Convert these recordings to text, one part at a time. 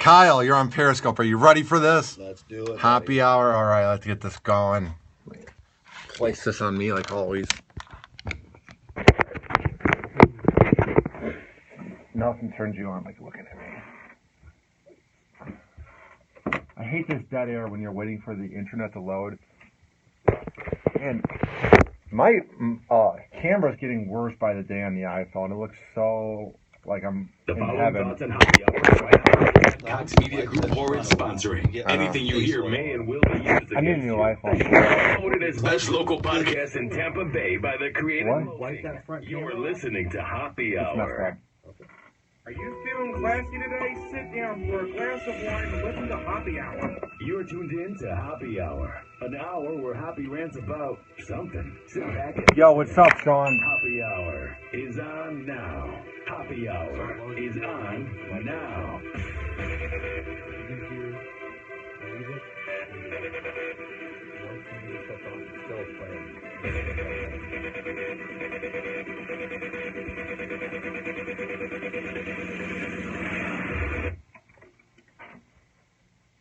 Kyle, you're on Periscope. Are you ready for this? Let's do it. Happy hour. All right, let's get this going. Place this on me like always. Nothing turns you on like looking at me. I hate this dead air when you're waiting for the internet to load. And my camera's getting worse by the day on the iPhone. It looks so like I'm in heaven. Cox Media Group Forward sponsoring. Anything you hear may and will be used I need a new iPhone. Promoted as best local podcast in Tampa Bay by the creative. What? You're listening to Hoppe Hour. Are you feeling classy today? Sit down for a glass of wine and listen to Hoppe Hour. You're tuned in to Hoppe Hour, an hour where Hoppe rants about something. Sit back and Yo, what's up, Sean? Hoppe Hour is on now. Hoppe Hour is on now.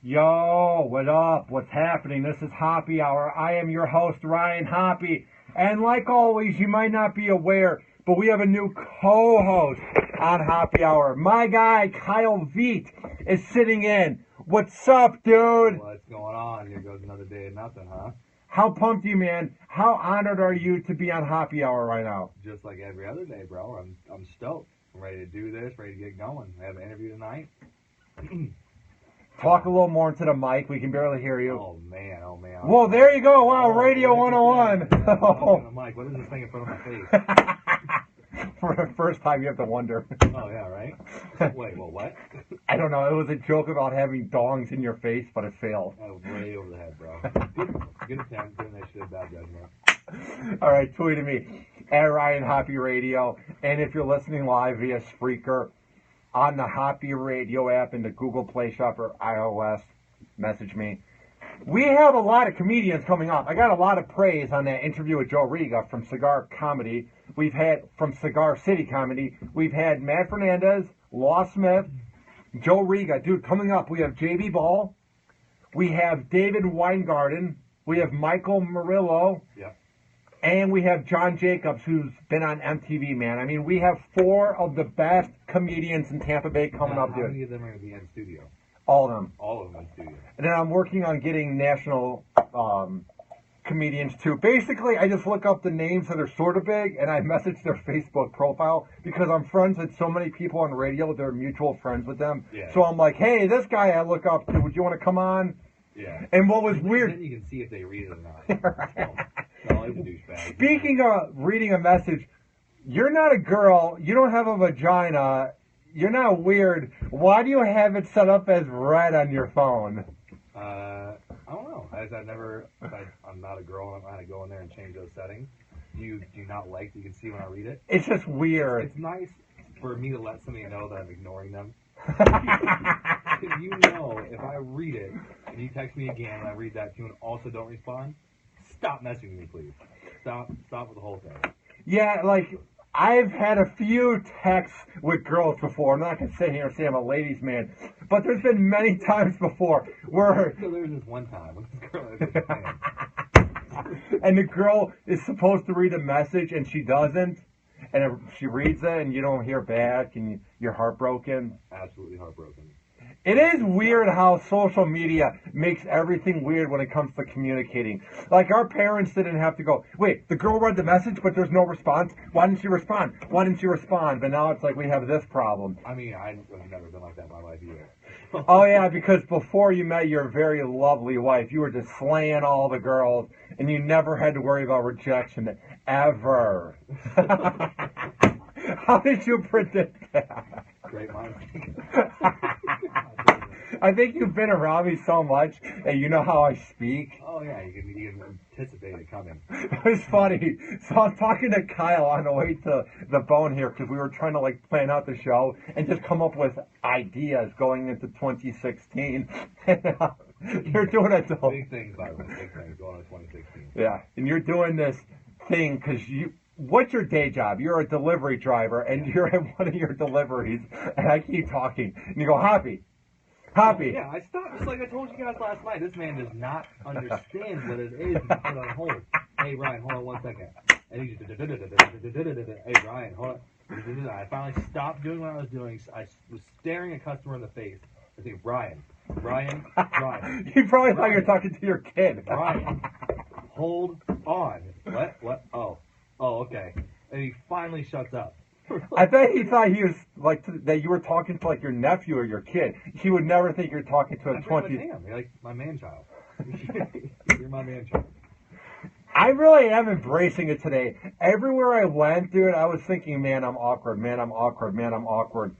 Yo, what up? What's happening? This is Hoppe Hour. I am your host, Ryan Hoppe. And like always, you might not be aware, but we have a new co-host on Hoppe Hour. My guy, Kyle Veet, is sitting in. What's up, dude? What's going on? Here goes another day of nothing, huh? How pumped are you, man? How honored are you to be on Hoppe Hour right now? Just like every other day, bro. I'm stoked. I'm ready to do this, ready to get going. I have an interview tonight. Talk a little more into the mic. We can barely hear you. Oh, man. Well, there you go. Wow, Radio 101. Mike, what is this thing in front of my face? For the first time, you have to wonder. Oh, yeah, right? Wait, well, what? I don't know. It was a joke about having dongs in your face, but it failed. That was way over the head, bro. Good attempt. Good initiative. Bad judgment. All right, tweet at me, at Ryan Hoppe Radio. And if you're listening live via Spreaker, on the Hoppe Radio app in the Google Play Shop or iOS, message me. We have a lot of comedians coming up. I got a lot of praise on that interview with Joe Riga from Cigar Comedy. We've had from Cigar City Comedy. We've had Matt Fernandez, Law Smith, Joe Riga. Dude, coming up, we have JB Ball. We have David Weingarten. We have Michael Murillo. Yeah. And we have John Jacobs, who's been on MTV, man. I mean, we have 4 of the best comedians in Tampa Bay coming up, dude. How many of them are going to be in studio? All of them. All of them in studio. And then I'm working on getting national comedians, too. Basically, I just look up the names that are sort of big, and I message their Facebook profile, because I'm friends with so many people on radio. They're mutual friends with them. Yeah. So I'm like, hey, this guy I look up to, would you want to come on? Yeah. And what was weird... Then you can see if they read it or not. Right. So, he's a douchebag. Speaking of reading a message, you're not a girl, you don't have a vagina, you're not weird. Why do you have it set up as red on your phone? I don't know. I'm not a girl. I'm not going to go in there and change those settings. You do not like that you can see when I read it. It's just weird. It's nice for me to let somebody know that I'm ignoring them. Because you know, if I read it and you text me again and I read that too and also don't respond, stop messaging me, please. Stop with the whole thing. Yeah, like, I've had a few texts with girls before. I'm not going to sit here and say I'm a ladies' man, but there's been many times before where... So there was this one time when this girl was saying, and the girl is supposed to read a message and she doesn't, and she reads it and you don't hear back and you're heartbroken. absolutely heartbroken. It is weird how social media makes everything weird when it comes to communicating. Like, our parents didn't have to go, wait, the girl read the message, but there's no response. Why didn't she respond? Why didn't she respond? But now it's like we have this problem. I mean, I've never been like that in my life either. Oh, yeah, because before you met your very lovely wife, you were just slaying all the girls, and you never had to worry about rejection, ever. How did you predict that? Great minds. I think you've been around me so much that you know how I speak. Oh yeah, you can anticipate it coming. It's funny. So I'm talking to Kyle on the way to the bone here because we were trying to like plan out the show and just come up with ideas going into 2016. You're doing it though. Big things, by the way. Big things going into 2016. Yeah, and you're doing this thing because you. What's your day job? You're a delivery driver, and you're at one of your deliveries, and I keep talking, and you go, Hoppe, Hoppy. Yeah, I stopped. Just like I told you guys last night, this man does not understand what it is to put on hold. Hey, Ryan, hold on 1 second. And he just, hey, Ryan, hold on. I finally stopped doing what I was doing. I was staring a customer in the face. I say, Ryan. You probably thought you were talking to your kid. Ryan, hold on. What? Oh, okay. And he finally shuts up. I bet he thought he was like that you were talking to like your nephew or your kid. He would never think you're talking to a 20. You're like my man child. You're my man child. I really am embracing it today. Everywhere I went, dude, I was thinking, man, I'm awkward. Man, I'm awkward. Man, I'm awkward.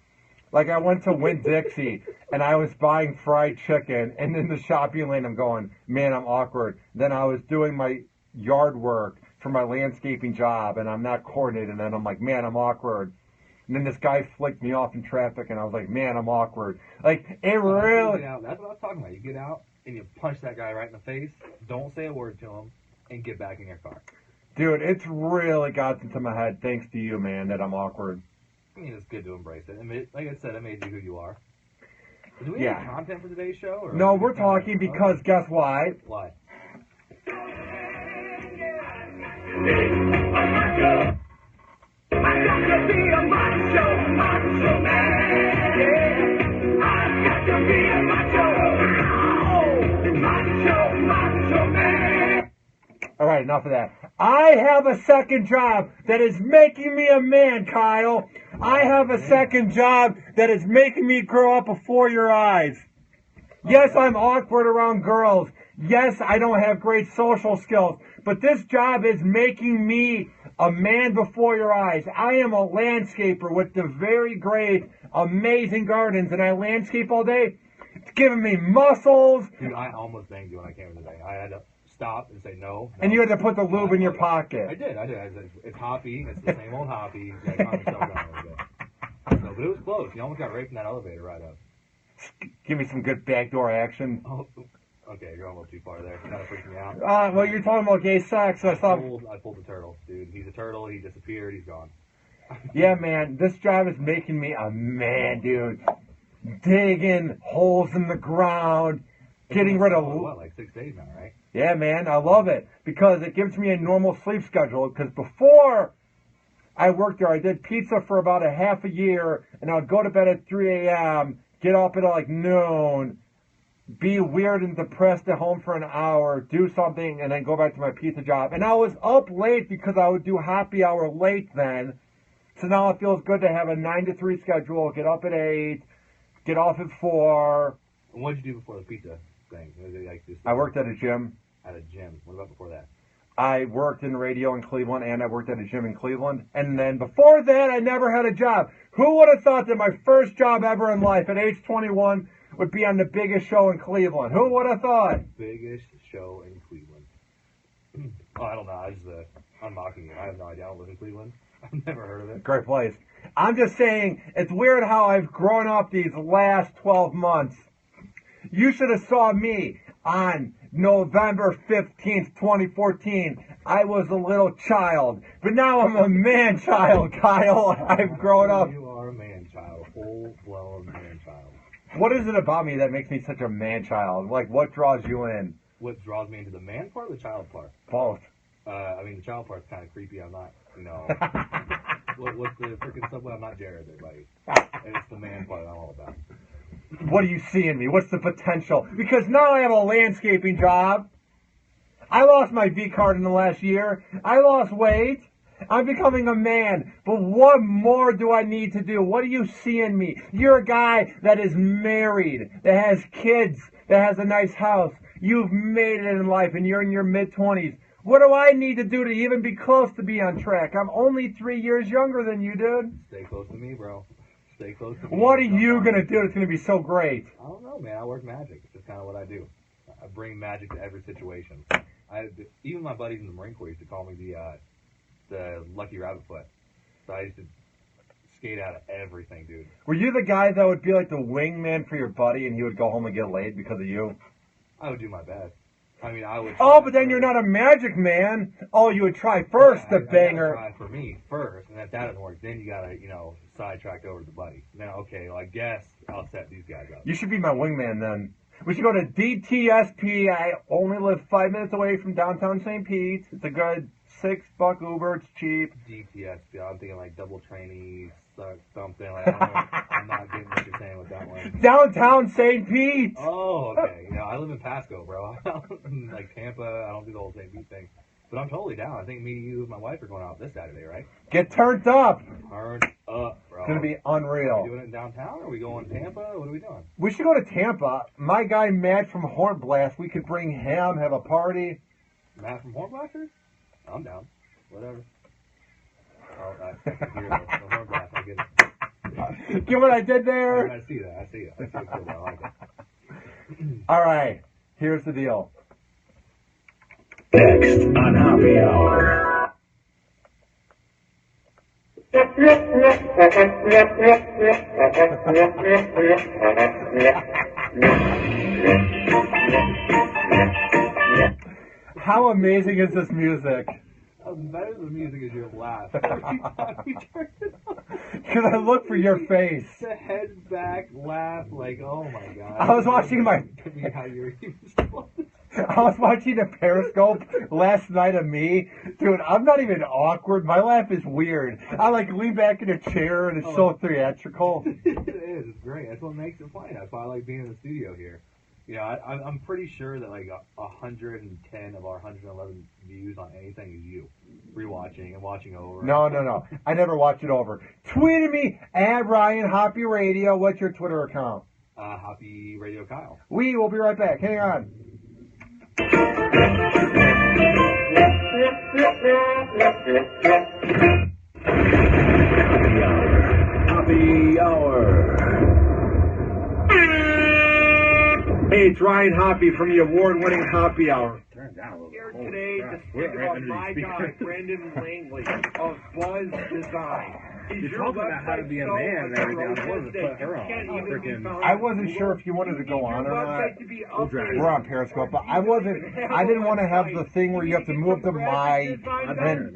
Like I went to Winn-Dixie and I was buying fried chicken, and in the shopping lane, I'm going, man, I'm awkward. Then I was doing my yard work for my landscaping job, and I'm not coordinated, and I'm like, man, I'm awkward. And then this guy flicked me off in traffic, and I was like, man, I'm awkward. Like, it really... That's what I was talking about. You get out, and you punch that guy right in the face, don't say a word to him, and get back in your car. Dude, it's really got into my head, thanks to you, man, that I'm awkward. I mean, it's good to embrace it. Like I said, it made you who you are. Do we have content for today's show? Or no, we're talking because guess why? Why? All right, enough of that. I have a second job that is making me a man, Kyle. I have a second job that is making me grow up before your eyes. Yes, I'm awkward around girls. Yes, I don't have great social skills. But this job is making me a man before your eyes. I am a landscaper with the very great, amazing gardens, and I landscape all day. It's giving me muscles. Dude, I almost banged you when I came in today. I had to stop and say no. And you had to put the lube in your pocket. I did. It's Hoppy. It's the same old Hoppy. Yeah, calm yourself down a little bit. So, but it was close. You almost got raped in that elevator right up. Give me some good backdoor action. Oh, okay, you're going a little too far there. Kind of freaked me out. Well, you're talking about gay sex, so I thought... I pulled the turtle, dude. He's a turtle. He disappeared. He's gone. Yeah, man. This job is making me a man, dude. Digging holes in the ground. Getting rid of... What, like 6 days now, right? Yeah, man. I love it. Because it gives me a normal sleep schedule. Because before I worked there, I did pizza for about a half a year. And I would go to bed at 3 a.m., get up at like noon, be weird and depressed at home for an hour, do something, and then go back to my pizza job. And I was up late because I would do happy hour late then. So now it feels good to have a 9 to 3 schedule, get up at 8, get off at 4. And what did you do before the pizza thing? Was it like this? I worked at a gym. At a gym. What about before that? I worked in radio in Cleveland, and I worked at a gym in Cleveland. And then before that, I never had a job. Who would have thought that my first job ever in life at age 21 would be on the biggest show in Cleveland? Who would have thought? Biggest show in Cleveland. Oh, I don't know. I'm mocking you. I have no idea. I don't live in Cleveland. I've never heard of it. Great place. I'm just saying, it's weird how I've grown up these last 12 months. You should have saw me on November 15th, 2014. I was a little child, but now I'm a man-child, Kyle. I've grown up. You are a man-child, full-blown man-child. What is it about me that makes me such a man-child? Like, what draws you in? What draws me into the man part or the child part? Both. I mean, the child part's kind of creepy. I'm not, what's the freaking subway? I'm not Jared, everybody. It's the man part I'm all about. What do you see in me? What's the potential? Because now I have a landscaping job. I lost my V card in the last year. I lost weight. I'm becoming a man. But what more do I need to do? What do you see in me? You're a guy that is married, that has kids, that has a nice house. You've made it in life, and you're in your mid-20s. What do I need to do to even be close to be on track? I'm only 3 years younger than you, dude. Stay close to me, bro. Stay close to me. What are you going to do that's going to be so great? I don't know, man. I work magic. It's just kind of what I do. I bring magic to every situation. Even my buddies in the Marine Corps used to call me the Lucky Rabbit Foot. So I used to skate out of everything, dude. Were you the guy that would be like the wingman for your buddy and he would go home and get laid because of you? I would do my best. I mean, I would. Oh, but then you're not a magic man. Oh, you would try first the banger. Try for me first, and if that doesn't work, then you gotta, sidetrack over to the buddy. Then okay, well, I guess I'll set these guys up. You should be my wingman then. We should go to DTSP. I only live 5 minutes away from downtown St. Pete. It's a good $6 Uber. It's cheap. DTSP. I'm thinking like double trainees, something. Like, I don't know. I'm not getting what you're saying with that one. Downtown St. Pete. Oh, okay. I live in Pasco, bro. Like Tampa. I don't do the whole St. Pete thing. But I'm totally down. I think me, you, and my wife are going out this Saturday, right? Get turned up. Turned up, bro. It's going to be unreal. Are we doing it in downtown? Or are we going to Tampa? What are we doing? We should go to Tampa. My guy Matt from Horn Blast, we could bring him, have a party. Matt from Horn Blasters? I'm down. Whatever. Oh, I can hear the Horn Blast. I get it. Get what I did there? I see that. I see it. I see it. I like it. All right. Here's the deal. Next on Happy Hour. How amazing is this music? That is the music is your laugh. Because I look for your face. The head back laugh, like, oh my god. I was watching my... I was watching a Periscope last night of me. Dude, I'm not even awkward. My laugh is weird. I like lean back in a chair and it's so theatrical. It is. It's great. That's what makes it funny. That's why I like being in the studio here. I'm pretty sure that like 110 of our 111 views on anything is you rewatching and watching over. No. I never watch it over. Tweet at me at Ryan Hoppe Radio. What's your Twitter account? Hoppe Radio Kyle. We will be right back. Hang on. Happy Hour. Hey, it's Ryan Hoppe from the award-winning Happy Hour. Turn it down a little bit. Here Holy today crap. to speak We're right about under my the guy, speaker. Brandon Langley of Buzz Design. You're talking about how to be a man and everything. I was supposed to put her on. Freaking. I wasn't sure if you wanted to go on or not. We'll drag it. We're on Periscope, but I didn't want to have the thing where you have to move the mic. And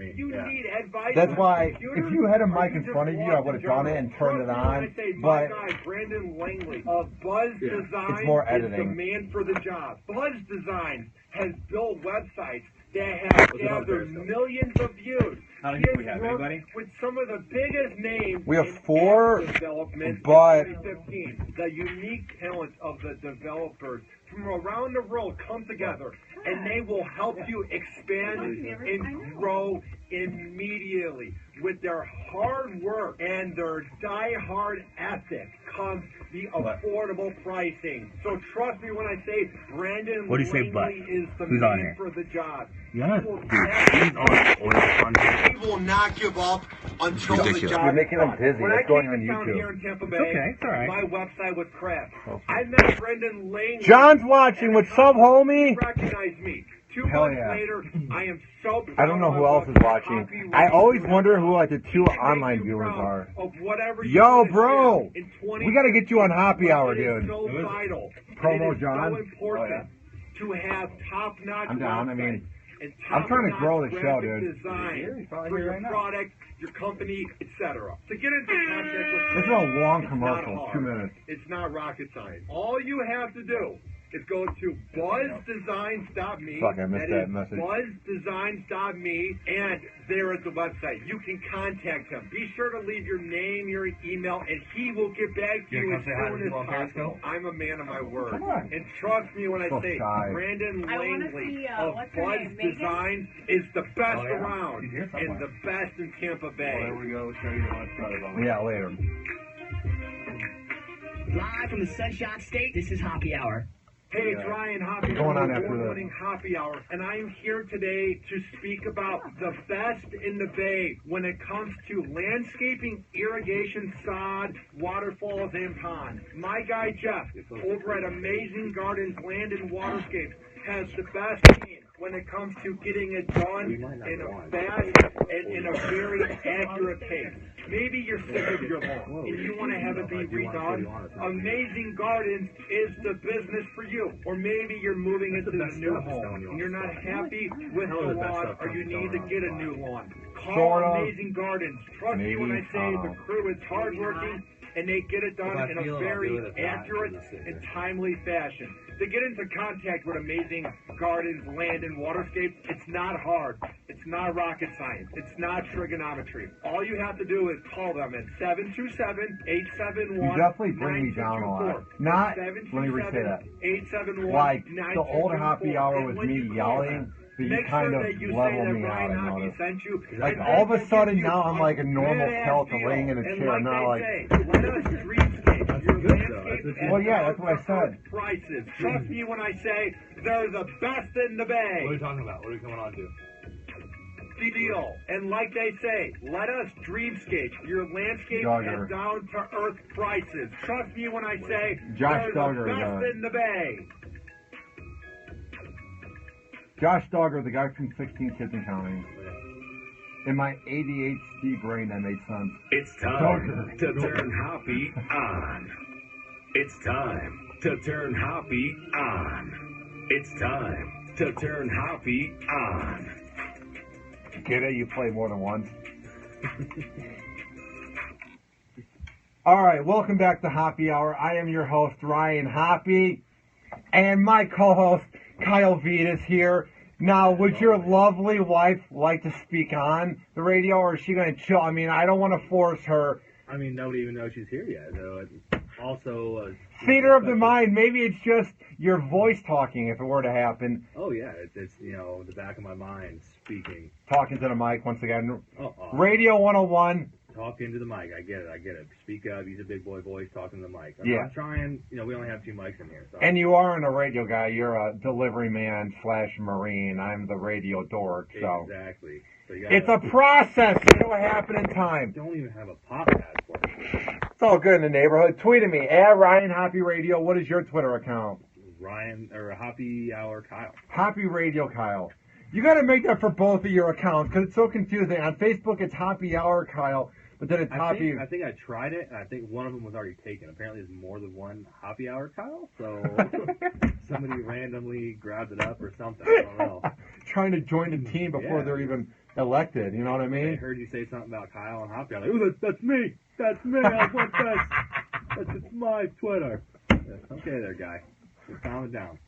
that's why, if you had a mic in front of you, I would have done it and turned it on. But Brandon Langley of Buzz Design it's more is the editing. man for the job. Buzz Design has built websites that have gathered millions of views. How many people we have? Anybody? With some of the biggest names We have in 4, app development but- in 2015. The unique talents of the developers from around the world come together, and they will help you expand and grow immediately. With their hard work and their die-hard ethic comes the affordable pricing. So trust me when I say Brandon What do you say, Langley bud? is the Who's on man here? for the job. Yeah. He will Dude, He will not give up until the Ridiculous. job You're making is him done. busy. When It's I going came on to town YouTube. here in Tampa Bay, okay. It's all right. my website was crap. I met Brendan Langley. John's watching. What's up, homie? He recognized me. 2 Hell months yeah. later, I am so proud I don't know who else is watching. I always wonder who like the 2 online viewers are. Of whatever you Yo, wanna bro, share in 20 we gotta get you on Happy Hour, It is dude. so vital. Promo It is John? so important to have top-notch I'm down. I mean, websites and I'm trying to grow the top-notch show, graphic dude. Design He's probably for here your right now. product, your company, etc. To get into contact with This is a long it's commercial, not 2 hard. minutes. It's not rocket science. All you have to do is go to buzzdesigns.me. Fuck, I missed that is message. buzzdesigns.me, and there is the website. You can contact him. Be sure to leave your name, your email, and he will get back to you as soon as possible. I'm a man of my word. Come on. And trust me when I So say shy. Brandon I wanna Langley see, of what's her Buzz name, Megan? Designs is the best Oh, yeah? around She's here and somewhere. the best in Tampa Bay. we go. Show you the one. Yeah, later. Live from the Sunshine State, this is Happy Hour. Hey, it's Ryan Hoppe. Going on after award-winning Happy Hour, and I am here today to speak about the best in the Bay when it comes to landscaping, irrigation, sod, waterfalls, and ponds. My guy Jeff over at Amazing Gardens Land and Waterscapes has the best team when it comes to getting it done in a fast and in a very accurate pace. Maybe you're sick of your lawn and you want to have it be redone. Amazing Gardens is the business for you. Or maybe you're moving into the new home and you're not happy with the lawn or you need to get a new lawn. Call Amazing Gardens. Trust me when I say the crew is hardworking and they get it done in a very accurate and timely fashion. To get into contact with Amazing Gardens, Land, and Waterscapes, it's not hard. It's not rocket science. It's not trigonometry. All you have to do is call them at 727-871-9224. You definitely bring me down a lot. Not, let me restate that. 871-9224. Like, the old happy hour was me yelling, but you kind of level me out, I noticed. Like, all of a sudden, now I'm like a normal Celt laying in a chair. I'm not like... Well, yeah, that's what I said. Prices. Trust me when I say they're the best in the Bay. What are you talking about? What are you coming on to? The deal. And like they say, let us dreamscape your landscape Duggar. at down-to-earth prices. Trust me when I say Josh they're Duggard, the best in the Bay. Josh Duggard, the guy from 16 Kids and Counting. In my ADHD brain, that made sense. It's time to turn Hoppy on. It's time to turn Hoppy on. It's time to turn Hoppy on. Get it? You play more than once. All right, welcome back to Hoppy Hour. I am your host, Ryan Hoppy, and my co-host, Kyle Vitas here. Now, would your lovely wife like to speak on the radio, or is she going to chill? I mean, I don't want to force her. I mean, nobody even knows she's here yet. So it's also theater of the mind. Maybe it's just your voice talking if it were to happen. Oh yeah, it's the back of my mind speaking. Talking to the mic once again. Oh. Radio 101. Talk into the mic. I get it. Speak up. Use a big boy voice. Talking to the mic. I'm trying. We only have 2 mics in here. So. And you aren't a radio guy. You're a delivery man / Marine. I'm the radio dork. So exactly. So it's a process. It'll happen in time. Don't even have a podcast for it. It's all good in the neighborhood. Tweet at me at Ryan Hoppy Radio. What is your Twitter account? Ryan or Hoppy Hour Kyle. Hoppy Radio Kyle. You got to make that for both of your accounts because it's so confusing. On Facebook, it's Hoppy Hour Kyle, but then it's Hoppy. I think I tried it, and I think one of them was already taken. Apparently, there's more than one Hoppy Hour Kyle, so somebody randomly grabbed it up or something. I don't know. Trying to join the team before they're even elected. You know what I mean? I heard you say something about Kyle and Hoppy. I was like, ooh, that's me. That's me. I want this. That's my Twitter. Okay, there, guy. Just calm it down.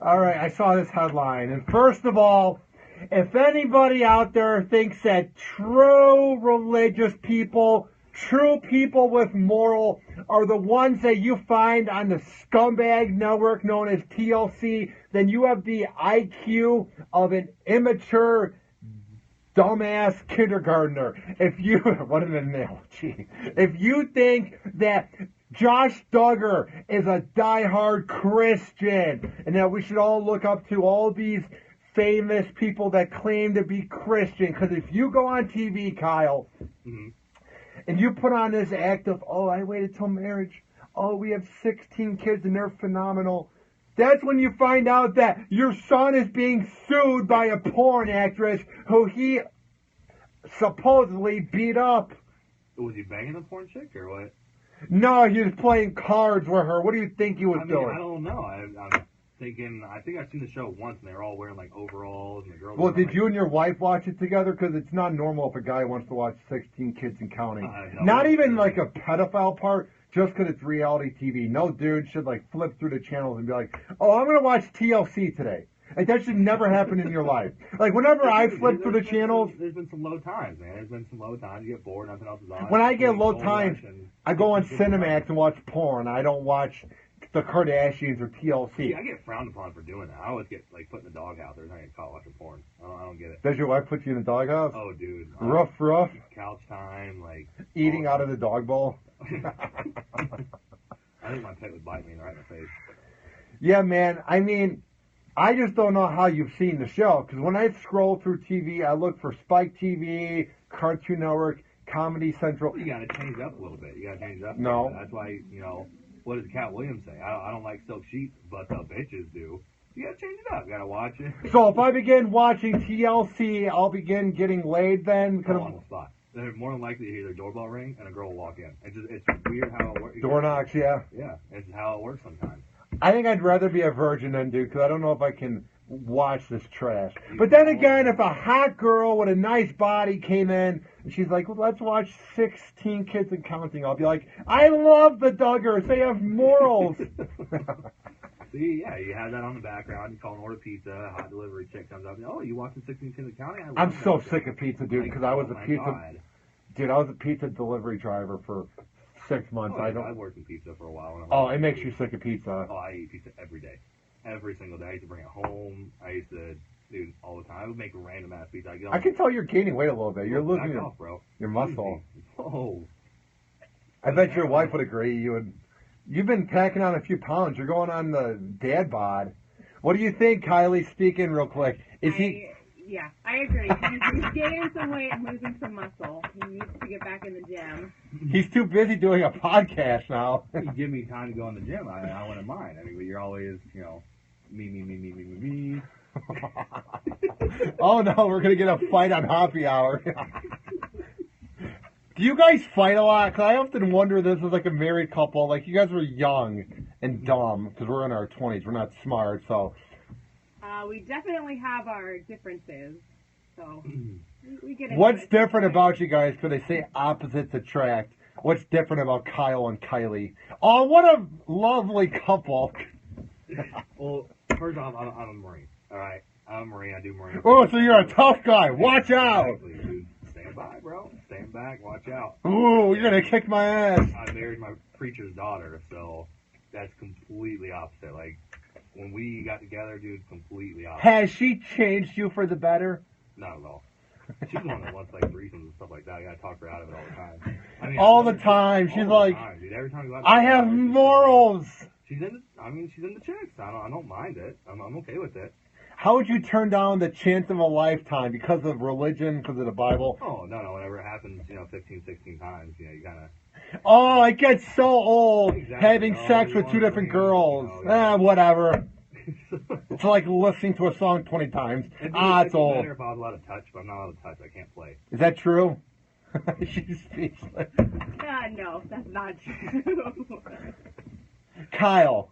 All right, I saw this headline. And first of all, if anybody out there thinks that true religious people, true people with moral, are the ones that you find on the scumbag network known as TLC, then you have the IQ of an immature, dumbass kindergartner. If you, what an analogy. If you think that Josh Duggard is a diehard Christian and that we should all look up to all these famous people that claim to be Christian, because if you go on TV, Kyle, and you put on this act of, oh, I waited till marriage, oh, we have 16 kids and they're phenomenal, that's when you find out that your son is being sued by a porn actress who he supposedly beat up. Was he banging the porn chick or what? No, he was playing cards with her. What do you think he was doing? I don't know. I'm thinking, I think I've seen the show once, and they were all wearing, like, overalls, and the girls... Well, did you and your wife watch it together? Because it's not normal if a guy wants to watch 16 Kids and Counting. Not even, like, a pedophile part, just because it's reality TV. No dude should, like, flip through the channels and be like, oh, I'm going to watch TLC today. Like, that should never happen in your life. Like, whenever I flip through the channels... There's been some low times, man. There's been some low times. You get bored, nothing else is on. When I get low times, I go on Cinemax and watch porn. I don't watch the Kardashians or TLC. See, I get frowned upon for doing that. I always get, like, put in the doghouse. There's not getting caught watching porn. I don't get it. Does your wife put you in the doghouse? Oh, dude. Rough. Couch time, like... Eating out of the dog bowl? I think my pet would bite me right in the face. Yeah, man. I mean... I just don't know how you've seen the show, because when I scroll through TV, I look for Spike TV, Cartoon Network, Comedy Central. You gotta change up a little bit. No. That's why, what does Cat Williams say? I don't like silk sheets, but the bitches do. You gotta change it up. You gotta watch it. So if I begin watching TLC, I'll begin getting laid then? Go on the spot. They're more than likely to hear their doorbell ring and a girl will walk in. It's weird how it works. Door knocks, yeah. Yeah, it's how it works sometimes. I think I'd rather be a virgin than do, because I don't know if I can watch this trash. But then again, if a hot girl with a nice body came in and she's like, well, let's watch 16 Kids and Counting, I'll be like, I love the Duggars. They have morals. See, yeah, you have that on the background. You call an order pizza, a hot delivery chick comes up. Oh, you watching 16 Kids and Counting? I'm so sick of pizza, dude, because I was a pizza... God. Dude, I was a pizza delivery driver for 6 months. Oh, I worked in pizza for a while. Oh, it makes you sick of pizza. Oh, I eat pizza every day. Every single day. I used to bring it home. I used to do it all the time. I would make random ass pizza. I can tell you're gaining weight a little bit. You're losing off, bro. your muscle. Oh. I bet your wife would agree. You've been packing on a few pounds. You're going on the dad bod. What do you think, Kylie? Speaking real quick. Yeah, I agree. He's gaining some weight and losing some muscle. He needs to get back in the gym. He's too busy doing a podcast now. You give me time to go in the gym, I wouldn't mind. I mean, but you're always, me. Oh no, we're gonna get a fight on Happy Hour. Do you guys fight a lot? Cause I often wonder this as like a married couple. Like you guys were young and dumb because we're in our 20s. We're not smart, so. We definitely have our differences, so we get. What's different about you guys? Because they say opposites attract. What's different about Kyle and Kylie? Oh, what a lovely couple. Well, first off, I'm a Marine. All right, I'm a Marine. I do Marine. Oh, so you're a tough guy. Watch out. Exactly, dude. Stand by, bro. Stand back. Watch out. Ooh, you're gonna kick my ass. I married my preacher's daughter, so that's completely opposite. Like. When we got together, dude, completely opposite. Has she changed you for the better? Not at all. She's the one that wants like threesomes and stuff like that. I gotta talk her out of it all the time. I mean, all the time. She's like, dude, every time we go out I have morals. She's in the chicks. I don't mind it. I'm okay with it. How would you turn down the chance of a lifetime because of religion, because of the Bible? Oh, no. Whenever it happens, 15, 16 times, you kind of... Oh, it gets so old Exactly. having sex with two different girls. Whatever. It's like listening to a song 20 times. It's old. Better if I was allowed to touch, but I'm not allowed to touch. I can't play. Is that true? She's speechless. No, that's not true. Kyle,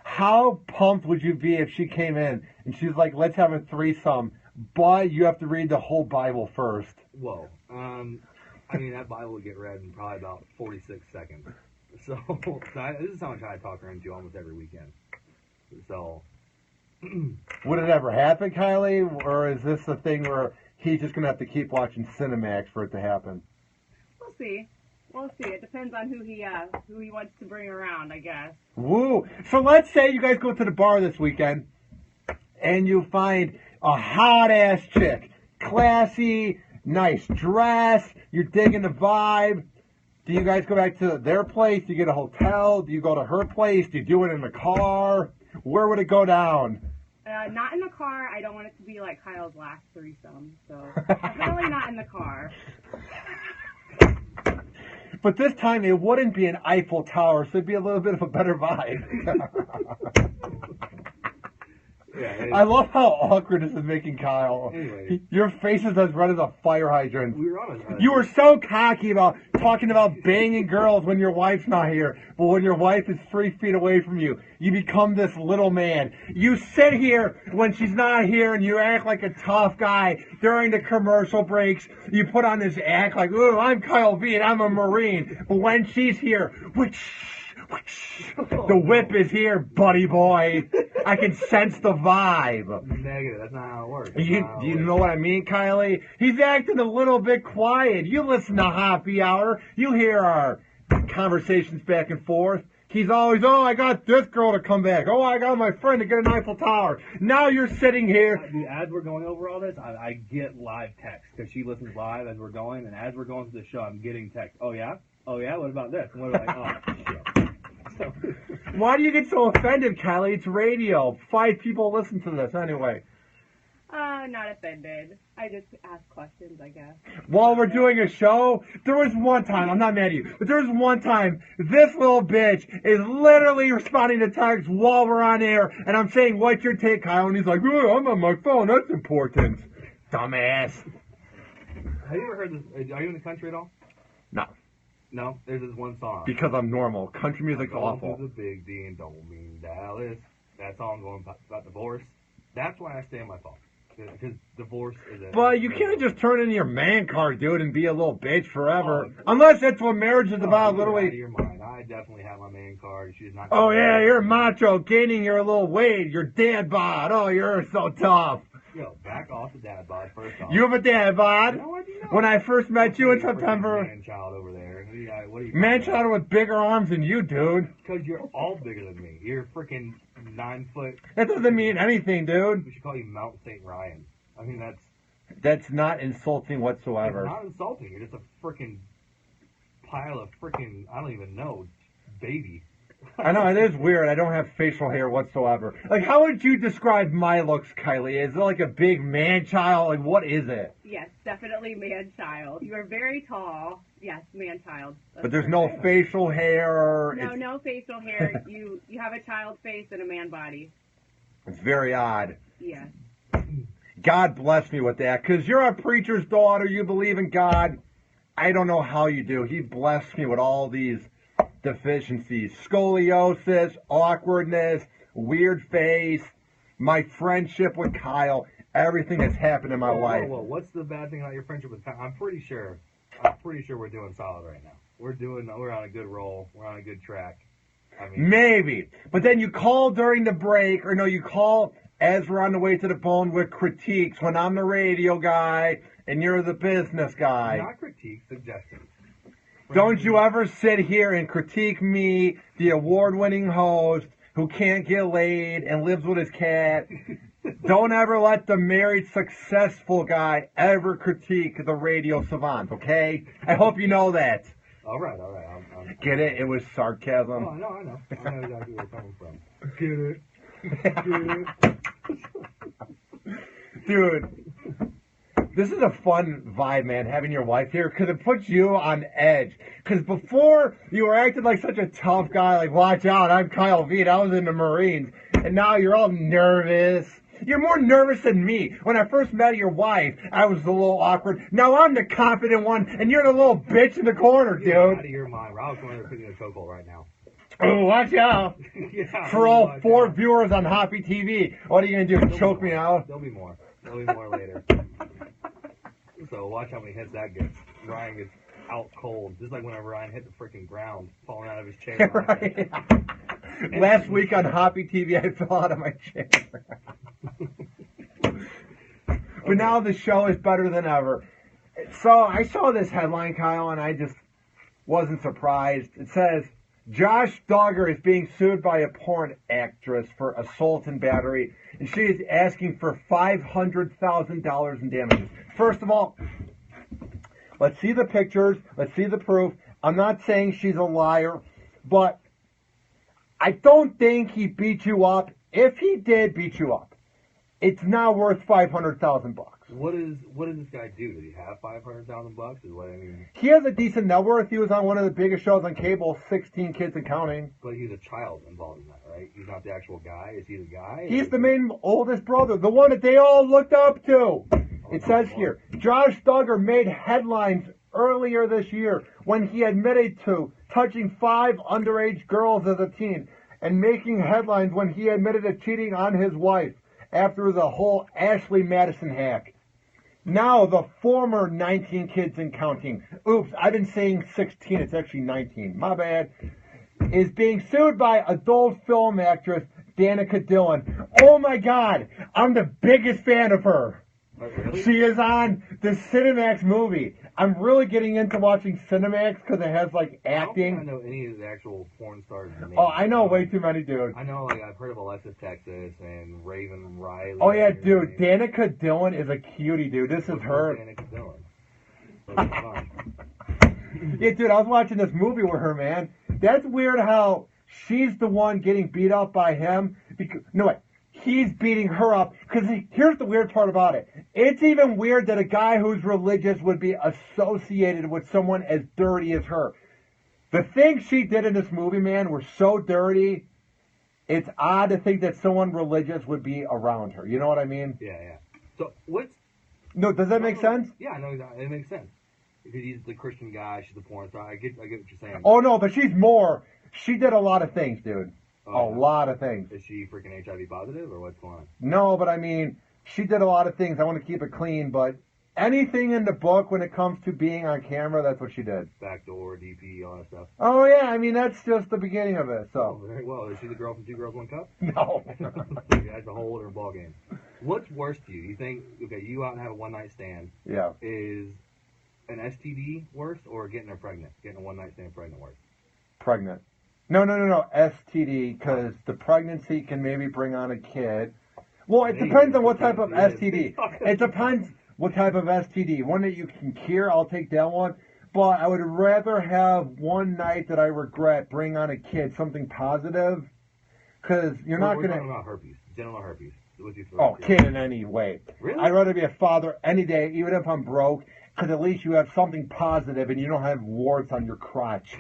how pumped would you be if she came in and she's like, let's have a threesome, but you have to read the whole Bible first? Whoa. That Bible would get read in probably about 46 seconds. So this is how much I talk her into almost every weekend. So. Would it ever happen, Kylie? Or is this a thing where he's just going to have to keep watching Cinemax for it to happen? We'll see. It depends on who he wants to bring around, I guess. Woo! So let's say you guys go to the bar this weekend and you find a hot-ass chick. Classy, nice dress, you're digging the vibe. Do you guys go back to their place? Do you get a hotel? Do you go to her place? Do you do it in the car? Where would it go down? Not in the car. I don't want it to be like Kyle's last threesome, so definitely not in the car. But this time it wouldn't be an Eiffel Tower, so it'd be a little bit of a better vibe. Yeah, I love how awkward this is making Kyle. Anyway. Your face is as red as a fire hydrant. We were on a... You were so cocky about talking about banging girls when your wife's not here. But when your wife is 3 feet away from you, you become this little man. You sit here when she's not here and you act like a tough guy. During the commercial breaks, you put on this act like, ooh, I'm Kyle V and I'm a Marine. But when she's here, the whip is here, buddy boy. I can sense the vibe. Negative. That's not how it works. Do you know what I mean, Kylie? He's acting a little bit quiet. You listen to Happy Hour. You hear our conversations back and forth. He's always, oh, I got this girl to come back. Oh, I got my friend to get an Eiffel Tower. Now you're sitting here. Dude, as we're going over all this, I get live text because she listens live as we're going, and as we're going through the show, I'm getting text. Oh yeah, what about this? And we're like, oh shit. So. Why do you get so offended, Kylie? It's radio. 5 people listen to this anyway. Not offended. I just ask questions, I guess. While we're doing a show, there was one time, I'm not mad at you, but there was one time this little bitch is literally responding to texts while we're on air, and I'm saying, what's your take, Kyle? And he's like, oh, I'm on my phone, that's important. Dumbass. Have you ever heard this? Are you in the country at all? No, No? There's this one song. because I'm normal. Country music's awful. The big D and don't mean Dallas. That song going about divorce. That's why I stay on my phone. Because divorce is a... But you can't just turn in your man card, dude, and be a little bitch forever. Unless that's what marriage is about, You're out literally. of your mind. I definitely have my man card. She's not... Oh, yeah, you're macho, gaining your little weight, your dad bod. Oh, you're so tough. Yo, back off the dad bod first off. You have a dad bod? No, I do not. When I first met you in You're a freaking September, Man-child over there. What are you man child with bigger arms than you, dude. Because you're all bigger than me. You're freaking 9 foot. That doesn't mean anything, dude. We should call you Mount St. Ryan. I mean, That's not insulting it's whatsoever. not insulting. You're just a freaking pile of freaking, I don't even know, baby. I know, it is weird. I don't have facial hair whatsoever. Like, how would you describe my looks, Kylie? Is it like a big man child? Like, what is it? Yes, definitely man-child. You are very tall. Yes, man-child. But there's no facial hair. No, no facial hair. You have a child face and a man body. It's very odd. Yes. God bless me with that, because you're a preacher's daughter. You believe in God. I don't know how you do. He blessed me with all these deficiencies. Scoliosis, awkwardness, weird face, my friendship with Kyle. Everything that's happened in my life. Whoa, what's the bad thing about your friendship with Kyle? I'm pretty sure we're doing solid right now. We're on a good roll. We're on a good track. I mean, Maybe. But then you call during the break, or no, you call as we're on the way to the phone with critiques when I'm the radio guy and you're the business guy. not critique, suggestions. Don't you ever sit here and critique me, the award-winning host who can't get laid and lives with his cat. Don't ever let the married, successful guy ever critique the radio savant, okay? I hope you know that. All right. I'm Get it? It was sarcasm. Oh, I know. I know exactly where you're coming from. Get it? Dude, this is a fun vibe, man, having your wife here, because it puts you on edge. Because before, you were acting like such a tough guy, like, watch out, I'm Kyle Veet, I was in the Marines. And now you're all nervous. You're more nervous than me. When I first met your wife, I was a little awkward. Now I'm the confident one, and you're the little bitch in the corner, You're out dude. of your mind. Rob's going there picking a chokehold right now. Oh, watch out. Yeah, For all watch 4 out. viewers on Hoppe TV, what are you going to do, choke me out? There'll be more. There'll be more later. So watch how many hits that gets. Ryan gets out cold. Just like whenever Ryan hit the freaking ground, falling out of his chair. Right. Last week on Hoppe TV, I fell out of my chair. But now the show is better than ever. So I saw this headline, Kyle, and I just wasn't surprised. It says, Josh Duggard is being sued by a porn actress for assault and battery, and she is asking for $500,000 in damages. First of all, let's see the pictures. Let's see the proof. I'm not saying she's a liar, but I don't think he beat you up. If he did beat you up, it's not worth $500,000. What does this guy do? Did he have $500,000? Is what I mean. He has a decent net worth. He was on one of the biggest shows on cable, 16 Kids and Counting. But he's a child involved in that, right? He's not the actual guy. Is he the guy? He's the main oldest brother, the one that they all looked up to. It says here, Josh Duggard made headlines earlier this year when he admitted to touching 5 underage girls as a teen, and making headlines when he admitted to cheating on his wife after the whole Ashley Madison hack. Now the former 19 Kids and Counting, oops, I've been saying 16, it's actually 19, my bad, is being sued by adult film actress Danica Dillon. Oh my God, I'm the biggest fan of her. Oh, really? She is on the Cinemax movie. I'm really getting into watching Cinemax because it has like I don't acting. know any of the actual porn stars' names. Oh, I know way too many, dude. I know, like, I've heard of Alexis Texas and Raven Riley. Oh yeah, dude, Danica Dillon is a cutie, dude. This is her. Danica Dillon. That's fun. Yeah, dude, I was watching this movie with her, man. That's weird how she's the one getting beat up by him. No, wait. he's beating her up. Because here's the weird part about it. It's even weird that a guy who's religious would be associated with someone as dirty as her. The things she did in this movie, man, were so dirty. It's odd to think that someone religious would be around her. You know what I mean? Yeah. So what's... No, does that make sense? Yeah, I know exactly. It makes sense. Because he's the Christian guy, she's the porn star. I get what you're saying. Oh, no, but she's more. She did a lot of things, dude. A lot of things. Is she freaking HIV positive, or what's going on? No, but I mean, she did a lot of things. I want to keep it clean, but anything in the book when it comes to being on camera, that's what she did. Backdoor, DP, all that stuff. Oh, yeah, I mean, that's just the beginning of it, so. Oh, very well. Is she the girl from Two Girls, One Cup? No. That's a whole other ball game. What's worse to you? You think, okay, you out and have a one-night stand. Yeah. Is an STD worse, or getting her pregnant? Getting a one-night stand pregnant worse? Pregnant. No. STD, because the pregnancy can maybe bring on a kid. Well, it depends on what type of STD. It depends what type of STD. One that you can cure, I'll take that one. But I would rather have one night that I regret bring on a kid, something positive, because you're not going to... We're talking about herpes, genital herpes. Kid in any way. Really? I'd rather be a father any day, even if I'm broke, because at least you have something positive and you don't have warts on your crotch.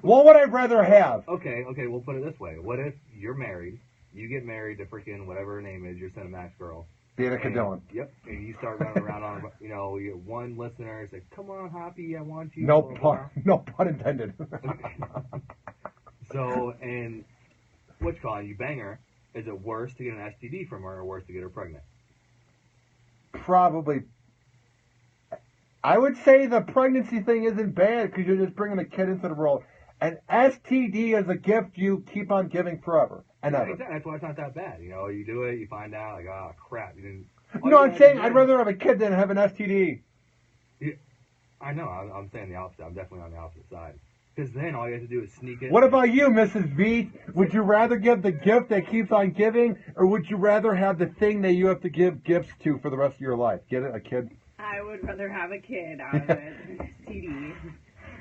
What would I rather have? Okay, we'll put it this way. What if you're married, you get married to freaking whatever her name is, your Cinemax girl. Danica Dillon. Yep, and you start running around on, you get one listener say, come on, Hoppy, I want you. No blah, pun intended. So, and what's calling you bang her, is it worse to get an STD from her or worse to get her pregnant? Probably. I would say the pregnancy thing isn't bad because you're just bringing a kid into the world. An STD is a gift you keep on giving forever and ever. Exactly. That's why it's not that bad. You do it, you find out, like, oh, crap. You didn't. No, I'm saying I'd rather have a kid than have an STD. Yeah, I know. I'm saying the opposite. I'm definitely on the opposite side. Because then all you have to do is sneak it. What about you, Mrs. V? Would you rather give the gift that keeps on giving, or would you rather have the thing that you have to give gifts to for the rest of your life? Get it? A kid? I would rather have a kid out of it. STD.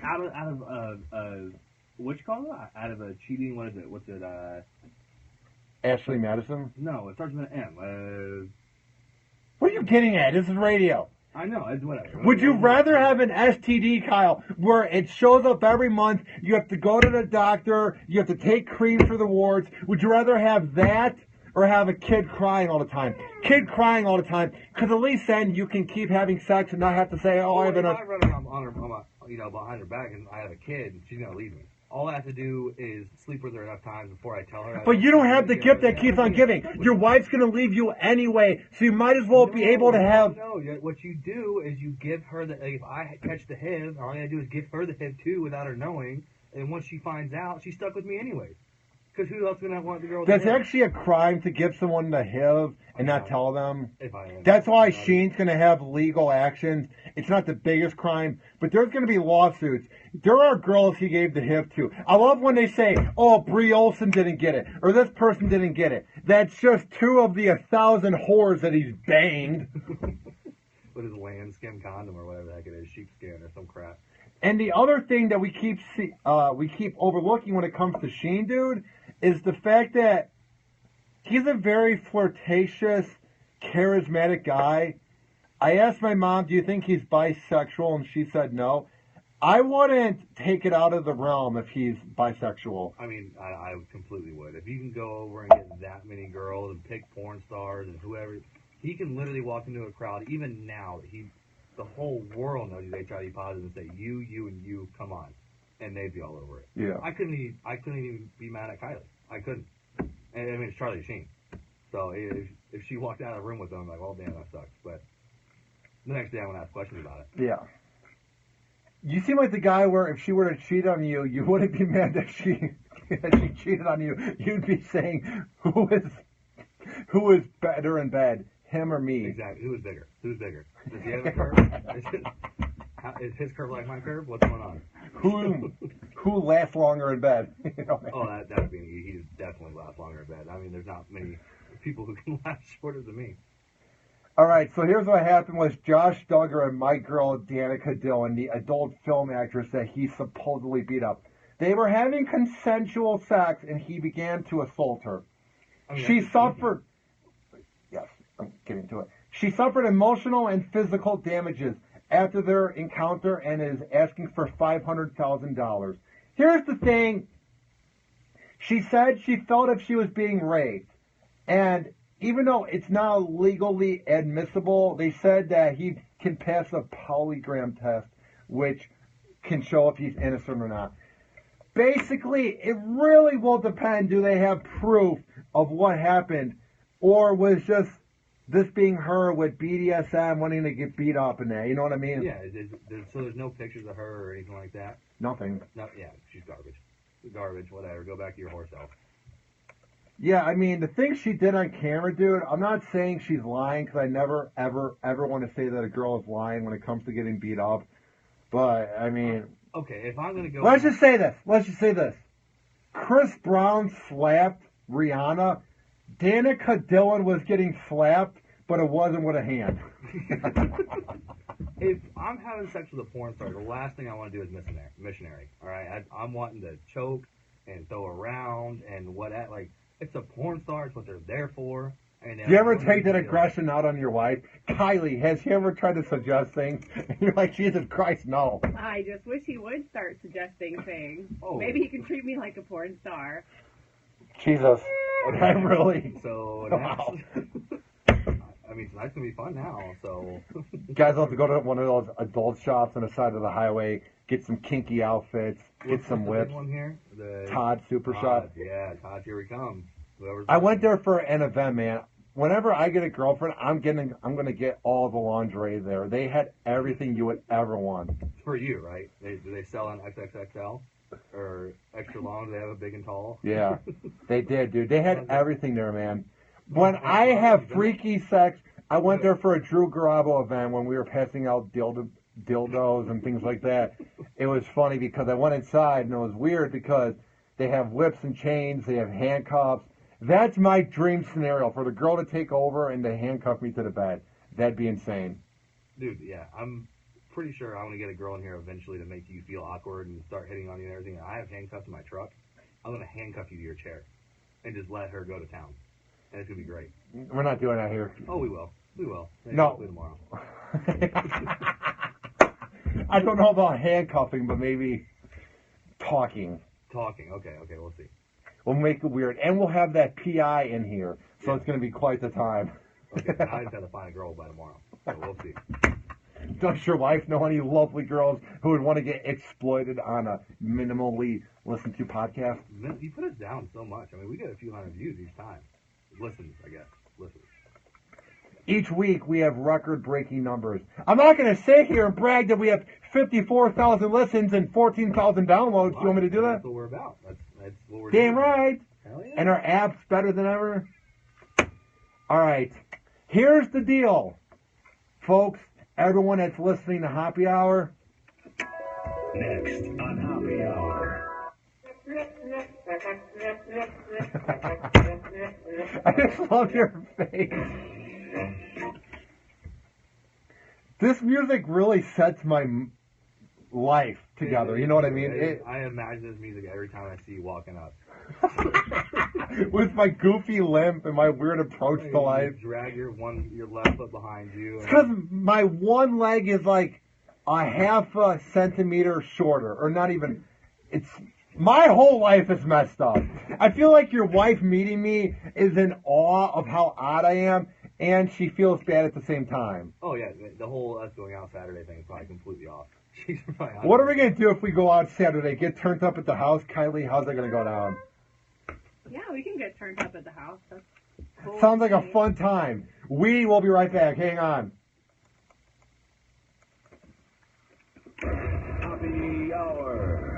Out of what you call it? Out of a cheating, what is it? What's it? Ashley Madison? No, it starts with an M. What are you getting at? This is radio. I know, it's whatever. Would you rather have an STD, Kyle, where it shows up every month, you have to go to the doctor, you have to take cream for the warts? Would you rather have that or have a kid crying all the time? Kid crying all the time, because at least then you can keep having sex and not have to say, oh, I've been... I'd rather I'm behind her back and I have a kid and she's going to leave me. All I have to do is sleep with her enough times before I tell her. But you don't have the gift that keeps on giving. Your wife's going to leave you anyway, so you might as well be able to have... No, what you do is you give her the... If I catch the HIV, all I got to do is give her the HIV too without her knowing, and once she finds out, she's stuck with me anyway. Because who else is going to want the girl to That's actually a crime to give someone the HIV and not tell them. That's That's why Sheen's going to have legal actions. It's not the biggest crime, but there's going to be lawsuits. There are girls he gave the HIV to. I love when they say, oh, Brie Olson didn't get it, or this person didn't get it. That's just 2 of the 1,000 whores that he's banged. What is lambskin condom or whatever the heck it is, sheepskin or some crap. And the other thing that we keep overlooking when it comes to Sheen, dude, is the fact that he's a very flirtatious, charismatic guy. I asked my mom, do you think he's bisexual? And she said no. I wouldn't take it out of the realm if he's bisexual. I mean, I completely would. If you can go over and get that many girls and pick porn stars and whoever, he can literally walk into a crowd, even now, the whole world knows he's HIV positive and say, you, and you, come on. And they'd be all over it. Yeah. I couldn't even be mad at Kylie. I couldn't. And I mean, it's Charlie Sheen. So if she walked out of the room with him, I'm like, well, damn, that sucks. But the next day I'm going to ask questions about it. Yeah. You seem like the guy where if she were to cheat on you, you wouldn't be mad that she cheated on you. You'd be saying, who is better in bed, him or me? Exactly. Who's bigger? Does he have a curve? Is his curve like my curve? What's going on? Who lasts longer in bed? Oh, that'd be he definitely lasts longer in bed. I mean, there's not many people who can last shorter than me. All right, so here's what happened was Josh Duggard and my girl Danica Dillon, the adult film actress that he supposedly beat up, they were having consensual sex and he began to assault her. I mean, She suffered. I'm getting to it. She suffered emotional and physical damages after their encounter and is asking for $500,000. Here's the thing. She said she felt if she was being raped. And even though it's not legally admissible, they said that he can pass a polygraph test, which can show if he's innocent or not. Basically, it really will depend. Do they have proof of what happened? Or was just this being her with BDSM wanting to get beat up in there? You know what I mean? Yeah, so there's no pictures of her or anything like that? Nothing. No, yeah, she's garbage. Garbage, whatever. Go back to your horse elf. Yeah, I mean, the things she did on camera, dude, I'm not saying she's lying because I never, ever, ever want to say that a girl is lying when it comes to getting beat up. But, I mean... Okay, if I'm going to go... Let's just say this. Chris Brown slapped Rihanna. Danica Dillon was getting slapped, but it wasn't with a hand. If I'm having sex with a porn star, the last thing I want to do is missionary. All right, I'm wanting to choke and throw around and like it's a porn star. It's what they're there for. And do you ever take that aggression out on your wife? Kylie, has she ever tried to suggest things? And you're like, Jesus Christ, no. I just wish he would start suggesting things. Oh. Maybe he can treat me like a porn star. Jesus. I really. So Wow. I mean, tonight's gonna be fun now. So guys will have to go to one of those adult shops on the side of the highway, get some kinky outfits, get some What's the big whips. one here? Todd Super Shop. Yeah, Todd, here we come. I went there for an event, man. Whenever I get a girlfriend, I'm gonna get all the lingerie there. They had everything you would ever want. For you, right? Do they sell an XXXL or extra long? Do they have a big and tall? Yeah, they did, dude. They had everything there, man. When I have freaky sex, I went there for a Drew Garabo event when we were passing out dildos and things like that. It was funny because I went inside and it was weird because they have whips and chains, they have handcuffs. That's my dream scenario, for the girl to take over and to handcuff me to the bed. That'd be insane. Dude, yeah, I'm pretty sure I'm going to get a girl in here eventually to make you feel awkward and start hitting on you and everything. I have handcuffs in my truck. I'm going to handcuff you to your chair and just let her go to town. And it's going to be great. We're not doing that here. Oh, we will. We will. Maybe No. hopefully tomorrow. I don't know about handcuffing, but maybe talking. Talking. Okay, we'll see. We'll make it weird. And we'll have that PI in here, so Yeah. it's going to be quite the time. Okay, I just got to find a girl by tomorrow. So we'll see. Does your wife know any lovely girls who would want to get exploited on a minimally listened to podcast? Man, you put us down so much. I mean, we get a few hundred views each time. Listens, I guess. Listens. Each week we have record-breaking numbers. I'm not going to sit here and brag that we have 54,000 listens and 14,000 downloads. You want me to do that? That's what we're about. That's what we're Damn doing. right. Hell yeah. And our app's better than ever. All right. Here's the deal, folks. Everyone that's listening to Happy Hour. Next on Happy Hour. I just love your face. This music really sets my life together. You know what I mean? I imagine this music every time I see you walking up. With my goofy limp and my weird approach to life. You drag your left foot behind you. It's because my one leg is like a half a centimeter shorter, or not even. It's my whole life is messed up. I feel like your wife meeting me is in awe of how odd I am, and she feels bad at the same time. Oh yeah, the whole us going out Saturday thing is probably completely off. She's probably What are we gonna do if we go out Saturday? Get turned up at the house, Kylie? How's that gonna go down? Yeah, we can get turned up at the house. That's cool. Sounds like a fun time. We will be right back. Hang on. Happy Hour.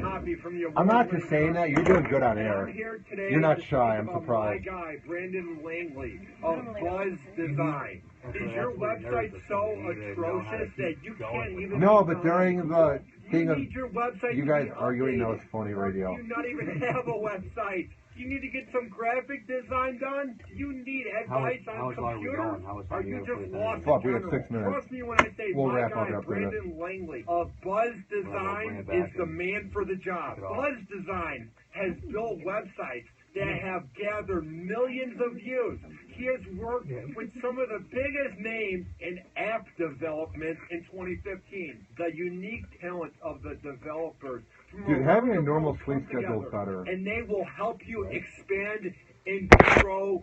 Happy from your I'm not just saying that. You're doing good on And I'm air. here today You're not to shy. speak I'm about surprised. My guy, Brandon Langley of Buzz Design. Is your website so atrocious that you can't even? No, but during the thing you of need your website you to guys be arguing, updated. no, it's phony radio. You not even have a website. You need to get some graphic design done. You need advice how on far are we computer. going? How much Are time you you gonna just put lost in? Fuck, in we got general? 6 minutes. Trust me when I say We'll my wrap up guy, after this. Brandon Langley of Buzz Design bring it back is the and man for the job. it off. Buzz Design has built websites that have gathered millions of views. He has worked with some of the biggest names in app development in 2015. The unique talent of the developers. Dude, having a normal sleep schedule is better. And they will help you expand and grow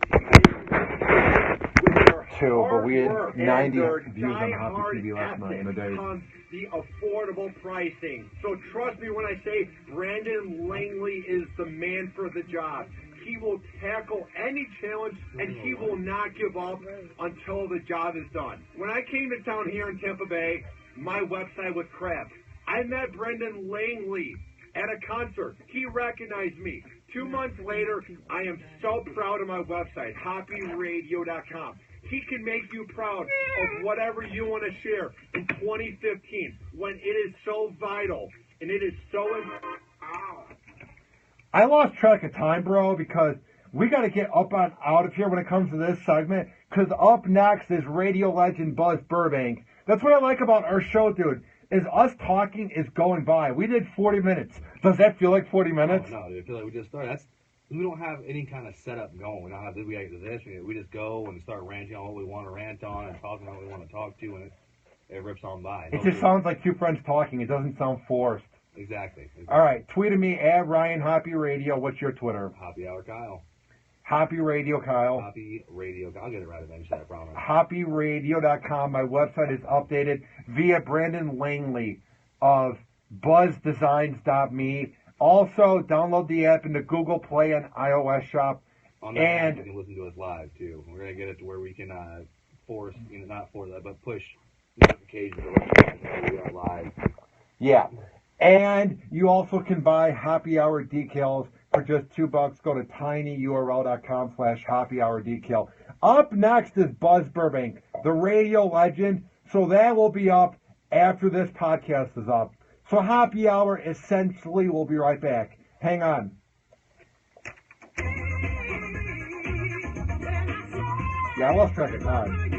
Too, but we had work 90 and views on their Hoppe TV last night in a day. comes the affordable pricing. So trust me when I say Brandon Langley is the man for the job. He will tackle any challenge, and he will not give up until the job is done. When I came to town here in Tampa Bay, my website was crap. I met Brendan Langley at a concert. He recognized me. 2 months later, I am so proud of my website, hoppyradio.com. He can make you proud of whatever you want to share in 2015 when it is so vital and it is so I lost track of time, bro, because we got to get up on out of here when it comes to this segment, because up next is radio legend Buzz Burbank. That's what I like about our show, dude, is us talking is going by. We did 40 minutes. Does that feel like 40 minutes? No, dude, I feel like we just started. We don't have any kind of setup going. We don't have this. We just go and start ranting on what we want to rant on and talking on what we want to talk to, and it rips on by. It just sounds like two friends talking. It doesn't sound forced. Exactly. All right, tweet at me at Ryan Hoppe Radio. What's your Twitter? Hoppe Hour Kyle. Hoppe Radio Kyle. Hoppe Radio. I'll get it right eventually, I promise. HoppeRadio.com. My website is updated via Brandon Langley of BuzzDesigns.me. Also, download the app in the Google Play and iOS shop. On that app, you can listen to us live too. We're gonna get it to where we can not force that, but push notifications so we are live. Yeah. And you also can buy Hoppe Hour decals for just $2. Go to tinyurl.com/Hoppe Hour decal. Up next is Buzz Burbank, the radio legend. So that will be up after this podcast is up. So Hoppe Hour essentially will be right back. Hang on. Yeah, I lost track of time.